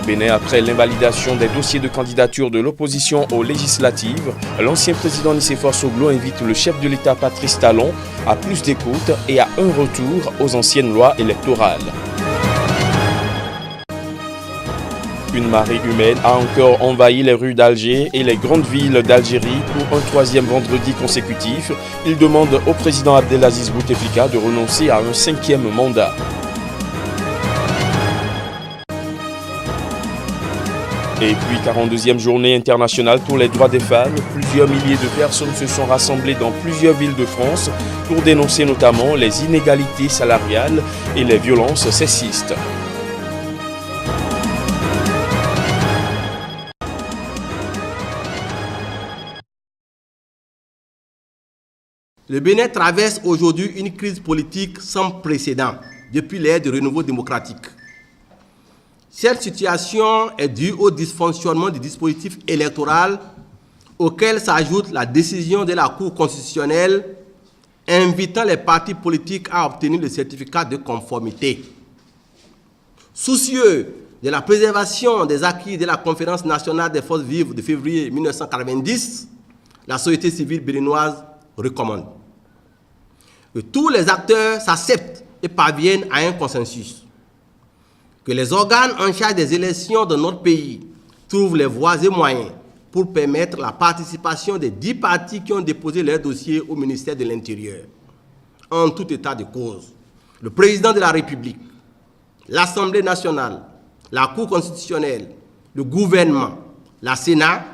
Bénin après l'invalidation des dossiers de candidature de l'opposition aux législatives. L'ancien président Nicéphore Soglo invite le chef de l'État Patrice Talon à plus d'écoute et à un retour aux anciennes lois électorales. Une marée humaine a encore envahi les rues d'Alger et les grandes villes d'Algérie pour un troisième vendredi consécutif. Il demande au président Abdelaziz Bouteflika de renoncer à un 5e mandat. Et puis 42e journée internationale pour les droits des femmes. Plusieurs milliers de personnes se sont rassemblées dans plusieurs villes de France pour dénoncer notamment les inégalités salariales et les violences sexistes. Le Bénin traverse aujourd'hui une crise politique sans précédent depuis l'ère du renouveau démocratique. Cette situation est due au dysfonctionnement du dispositif électoral auquel s'ajoute la décision de la Cour constitutionnelle invitant les partis politiques à obtenir le certificat de conformité. Soucieux de la préservation des acquis de la Conférence nationale des forces vives de février 1990, la société civile béninoise recommande que tous les acteurs s'acceptent et parviennent à un consensus, que les organes en charge des élections de notre pays trouvent les voies et moyens pour permettre la participation des 10 partis qui ont déposé leur dossier au ministère de l'Intérieur. En tout état de cause, le président de la République, l'Assemblée nationale, la Cour constitutionnelle, le gouvernement, la Sénat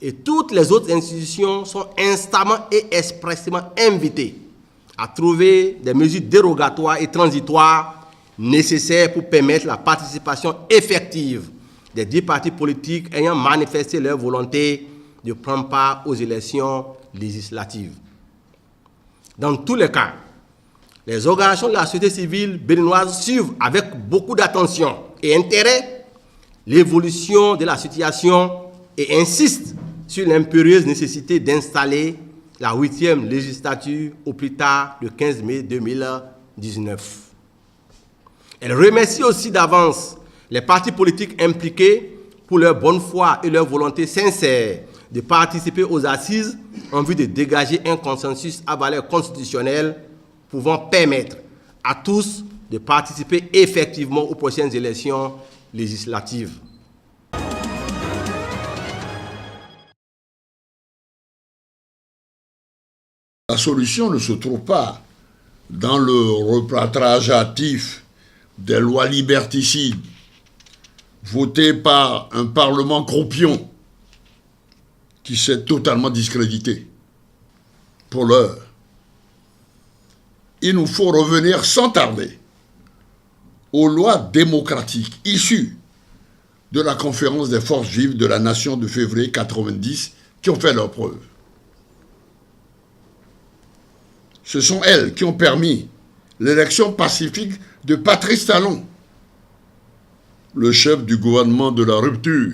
et toutes les autres institutions sont instamment et expressément invités à trouver des mesures dérogatoires et transitoires nécessaires pour permettre la participation effective des 10 partis politiques ayant manifesté leur volonté de prendre part aux élections législatives. Dans tous les cas, les organisations de la société civile béninoise suivent avec beaucoup d'attention et intérêt l'évolution de la situation et insistent sur l'impérieuse nécessité d'installer la 8e législature au plus tard le 15 mai 2019. Elle remercie aussi d'avance les partis politiques impliqués pour leur bonne foi et leur volonté sincère de participer aux assises en vue de dégager un consensus à valeur constitutionnelle pouvant permettre à tous de participer effectivement aux prochaines élections législatives. La solution ne se trouve pas dans le replâtrage hâtif des lois liberticides votées par un Parlement croupion qui s'est totalement discrédité. Pour l'heure, il nous faut revenir sans tarder aux lois démocratiques issues de la conférence des forces vives de la nation de février 90 qui ont fait leurs preuves. Ce sont elles qui ont permis l'élection pacifique de Patrice Talon, le chef du gouvernement de la rupture.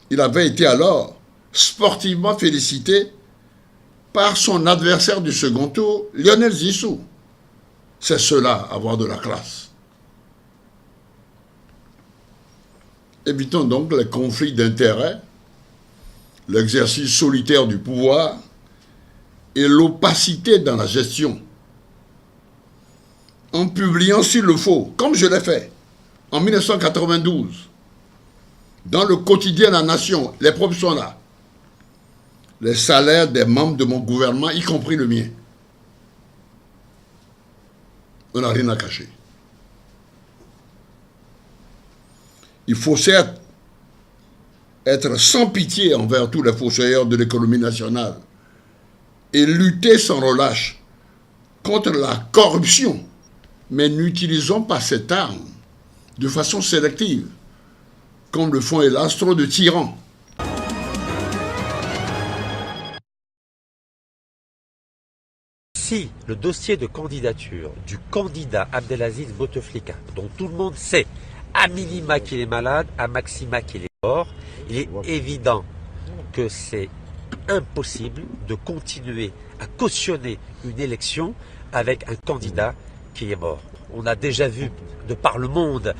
Il avait été alors sportivement félicité par son adversaire du second tour, Lionel Zissou. C'est cela, avoir de la classe. Évitons donc les conflits d'intérêts, l'exercice solitaire du pouvoir et l'opacité dans la gestion. En publiant s'il le faut, comme je l'ai fait en 1992, dans le quotidien La Nation, les preuves sont là, les salaires des membres de mon gouvernement, y compris le mien. On n'a rien à cacher. Il faut certes être sans pitié envers tous les fossoyeurs de l'économie nationale et lutter sans relâche contre la corruption, mais n'utilisons pas cette arme de façon sélective, comme le font hélas trop de tyrans. Si le dossier de candidature du candidat Abdelaziz Bouteflika, dont tout le monde sait à minima qu'il est malade, à maxima qu'il est mort, il est évident que c'est impossible de continuer à cautionner une élection avec un candidat qui est mort. On a déjà vu de par le monde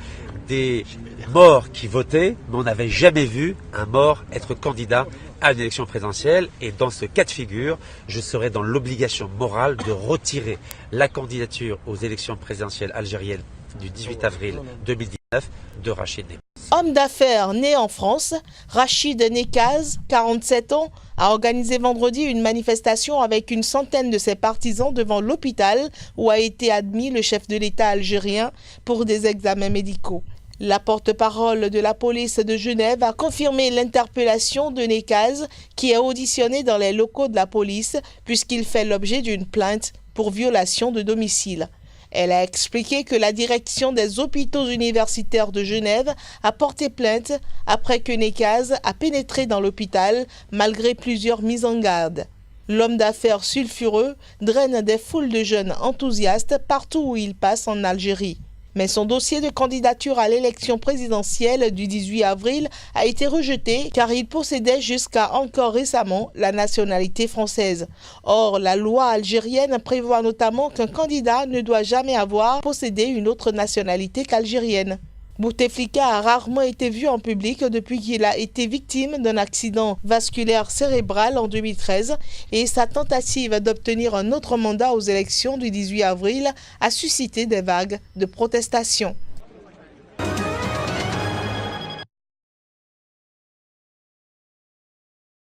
des morts qui votaient, mais on n'avait jamais vu un mort être candidat à une élection présidentielle. Et dans ce cas de figure, je serai dans l'obligation morale de retirer la candidature aux élections présidentielles algériennes du 18 avril 2019 de Rachid Nekaz. Homme d'affaires né en France, Rachid Nekaz, 47 ans, a organisé vendredi une manifestation avec une centaine de ses partisans devant l'hôpital où a été admis le chef de l'État algérien pour des examens médicaux. La porte-parole de la police de Genève a confirmé l'interpellation de Nekaz qui est auditionné dans les locaux de la police puisqu'il fait l'objet d'une plainte pour violation de domicile. Elle a expliqué que la direction des hôpitaux universitaires de Genève a porté plainte après que Nekaz a pénétré dans l'hôpital malgré plusieurs mises en garde. L'homme d'affaires sulfureux draine des foules de jeunes enthousiastes partout où il passe en Algérie. Mais son dossier de candidature à l'élection présidentielle du 18 avril a été rejeté car il possédait jusqu'à encore récemment la nationalité française. Or, la loi algérienne prévoit notamment qu'un candidat ne doit jamais avoir possédé une autre nationalité qu'algérienne. Bouteflika a rarement été vu en public depuis qu'il a été victime d'un accident vasculaire cérébral en 2013 et sa tentative d'obtenir un autre mandat aux élections du 18 avril a suscité des vagues de protestation.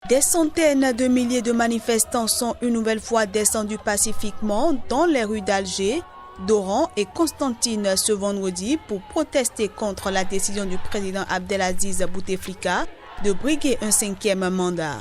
Des centaines de milliers de manifestants sont une nouvelle fois descendus pacifiquement dans les rues d'Alger, d'Oran et Constantine ce vendredi pour protester contre la décision du président Abdelaziz Bouteflika de briguer un 5e mandat.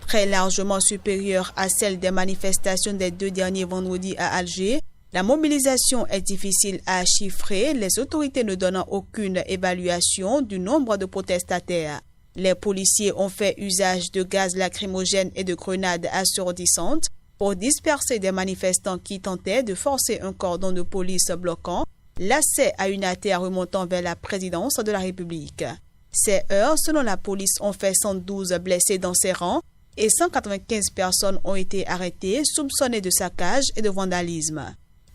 Très largement supérieure à celle des manifestations des 2 derniers vendredis à Alger, la mobilisation est difficile à chiffrer, les autorités ne donnant aucune évaluation du nombre de protestataires. Les policiers ont fait usage de gaz lacrymogène et de grenades assourdissantes pour disperser des manifestants qui tentaient de forcer un cordon de police bloquant l'accès à une artère remontant vers la présidence de la République. Ces heurts, selon la police, ont fait 112 blessés dans ses rangs et 195 personnes ont été arrêtées, soupçonnées de saccage et de vandalisme.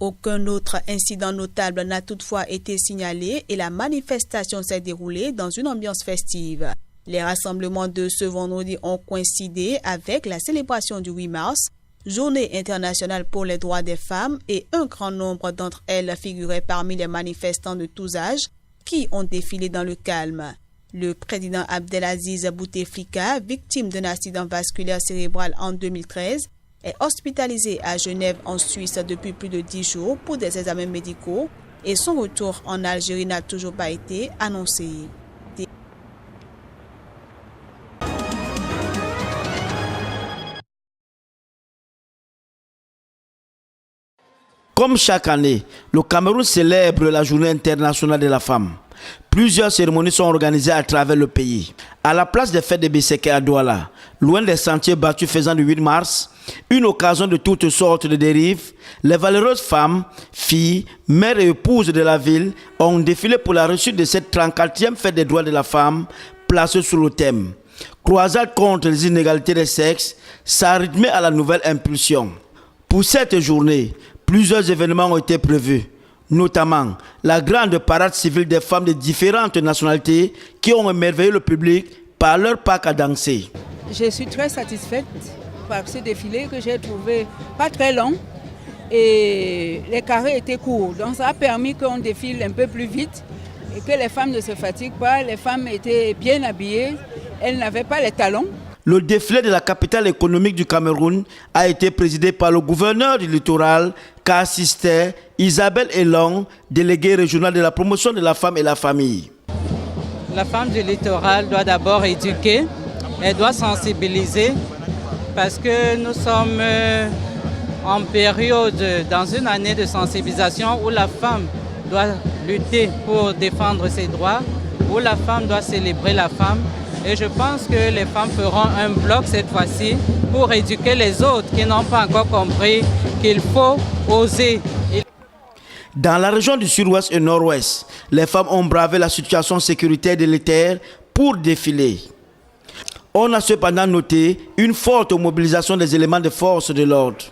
Aucun autre incident notable n'a toutefois été signalé et la manifestation s'est déroulée dans une ambiance festive. Les rassemblements de ce vendredi ont coïncidé avec la célébration du 8 mars, Journée internationale pour les droits des femmes, et un grand nombre d'entre elles figuraient parmi les manifestants de tous âges qui ont défilé dans le calme. Le président Abdelaziz Bouteflika, victime d'un accident vasculaire cérébral en 2013, est hospitalisé à Genève en Suisse depuis plus de 10 jours pour des examens médicaux et son retour en Algérie n'a toujours pas été annoncé. Comme chaque année, le Cameroun célèbre la Journée internationale de la femme. Plusieurs cérémonies sont organisées à travers le pays. À la place des fêtes de Besseke à Douala, loin des sentiers battus faisant du 8 mars, une occasion de toutes sortes de dérives, les valeureuses femmes, filles, mères et épouses de la ville ont défilé pour la réussite de cette 34e fête des droits de la femme, placée sous le thème « Croisade contre les inégalités des sexes », s'arrêter à la nouvelle impulsion. Pour cette journée, plusieurs événements ont été prévus, notamment la grande parade civile des femmes de différentes nationalités qui ont émerveillé le public par leur pack à danser. Je suis très satisfaite par ce défilé que j'ai trouvé pas très long et les carrés étaient courts. Donc ça a permis qu'on défile un peu plus vite et que les femmes ne se fatiguent pas. Les femmes étaient bien habillées, elles n'avaient pas les talons. Le défilé de la capitale économique du Cameroun a été présidé par le gouverneur du littoral, qu'assistait Isabelle Elong, déléguée régionale de la promotion de la femme et la famille. La femme du littoral doit d'abord éduquer, elle doit sensibiliser parce que nous sommes en période, dans une année de sensibilisation où la femme doit lutter pour défendre ses droits, où la femme doit célébrer la femme. Et je pense que les femmes feront un bloc cette fois-ci pour éduquer les autres qui n'ont pas encore compris qu'il faut oser. Dans la région du sud-ouest et nord-ouest, les femmes ont bravé la situation sécuritaire délétère pour défiler. On a cependant noté une forte mobilisation des éléments de force de l'ordre.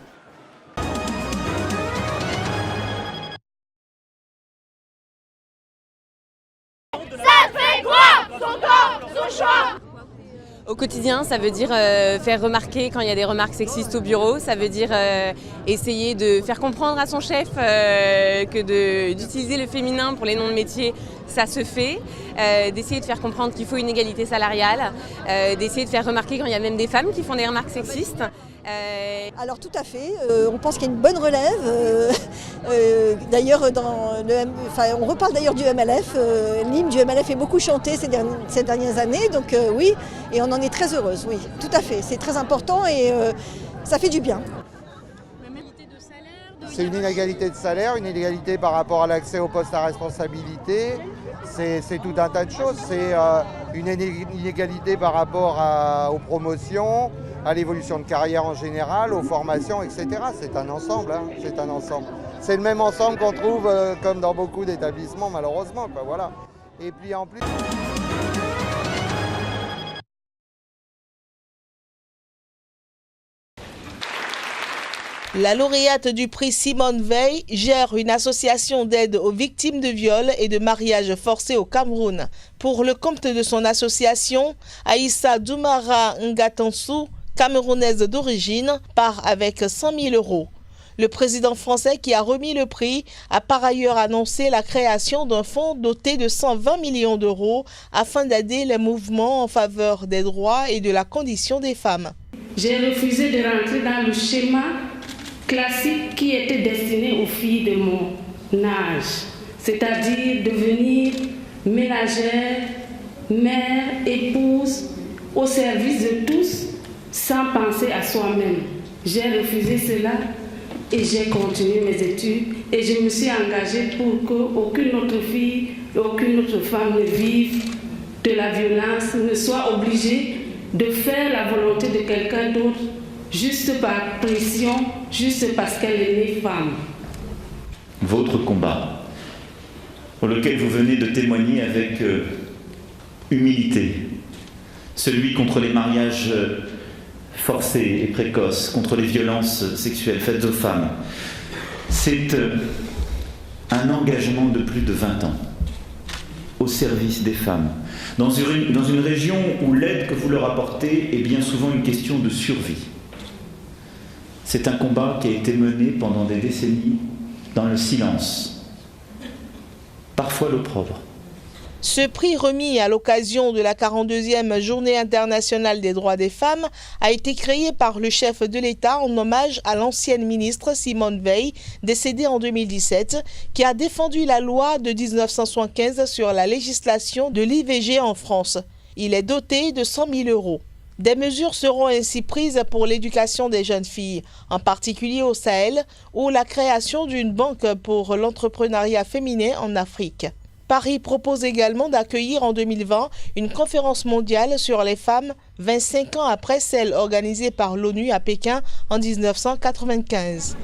Au quotidien, ça veut dire faire remarquer quand il y a des remarques sexistes au bureau, ça veut dire essayer de faire comprendre à son chef que d'utiliser le féminin pour les noms de métiers, ça se fait, d'essayer de faire comprendre qu'il faut une égalité salariale, d'essayer de faire remarquer quand il y a même des femmes qui font des remarques sexistes. Alors tout à fait, on pense qu'il y a une bonne relève. D'ailleurs, on reparle d'ailleurs du MLF. L'hymne du MLF est beaucoup chanté ces dernières années, donc oui, et on en est très heureuse, oui, tout à fait. C'est très important et ça fait du bien. C'est une inégalité de salaire, une inégalité par rapport à l'accès aux postes à responsabilité. C'est tout un tas de choses. C'est une inégalité par rapport aux promotions, à l'évolution de carrière en général, aux formations, etc. C'est un ensemble, hein, c'est un ensemble. C'est le même ensemble qu'on trouve comme dans beaucoup d'établissements, malheureusement, quoi, voilà. Et puis en plus... La lauréate du prix Simone Veil gère une association d'aide aux victimes de viols et de mariages forcés au Cameroun. Pour le compte de son association, Aïssa Doumara Ngatansou, camerounaise d'origine, part avec 100 000 €. Le président français qui a remis le prix a par ailleurs annoncé la création d'un fonds doté de 120 millions d'euros afin d'aider les mouvements en faveur des droits et de la condition des femmes. J'ai refusé de rentrer dans le schéma classique qui était destiné aux filles de mon âge, c'est-à-dire devenir ménagère, mère, épouse, au service de tous, sans penser à soi-même. J'ai refusé cela et j'ai continué mes études et je me suis engagée pour qu'aucune autre fille, aucune autre femme ne vive de la violence, ne soit obligée de faire la volonté de quelqu'un d'autre juste par pression, juste parce qu'elle est née femme. Votre combat, pour lequel vous venez de témoigner avec humilité, celui contre les mariages forcés et précoces, contre les violences sexuelles faites aux femmes, c'est un engagement de plus de 20 ans au service des femmes, dans une région où l'aide que vous leur apportez est bien souvent une question de survie. C'est un combat qui a été mené pendant des décennies dans le silence, parfois l'opprobre. Ce prix remis à l'occasion de la 42e Journée internationale des droits des femmes a été créé par le chef de l'État en hommage à l'ancienne ministre Simone Veil, décédée en 2017, qui a défendu la loi de 1975 sur la législation de l'IVG en France. Il est doté de 100 000 €. Des mesures seront ainsi prises pour l'éducation des jeunes filles, en particulier au Sahel, ou la création d'une banque pour l'entrepreneuriat féminin en Afrique. Paris propose également d'accueillir en 2020 une conférence mondiale sur les femmes 25 ans après celle organisée par l'ONU à Pékin en 1995.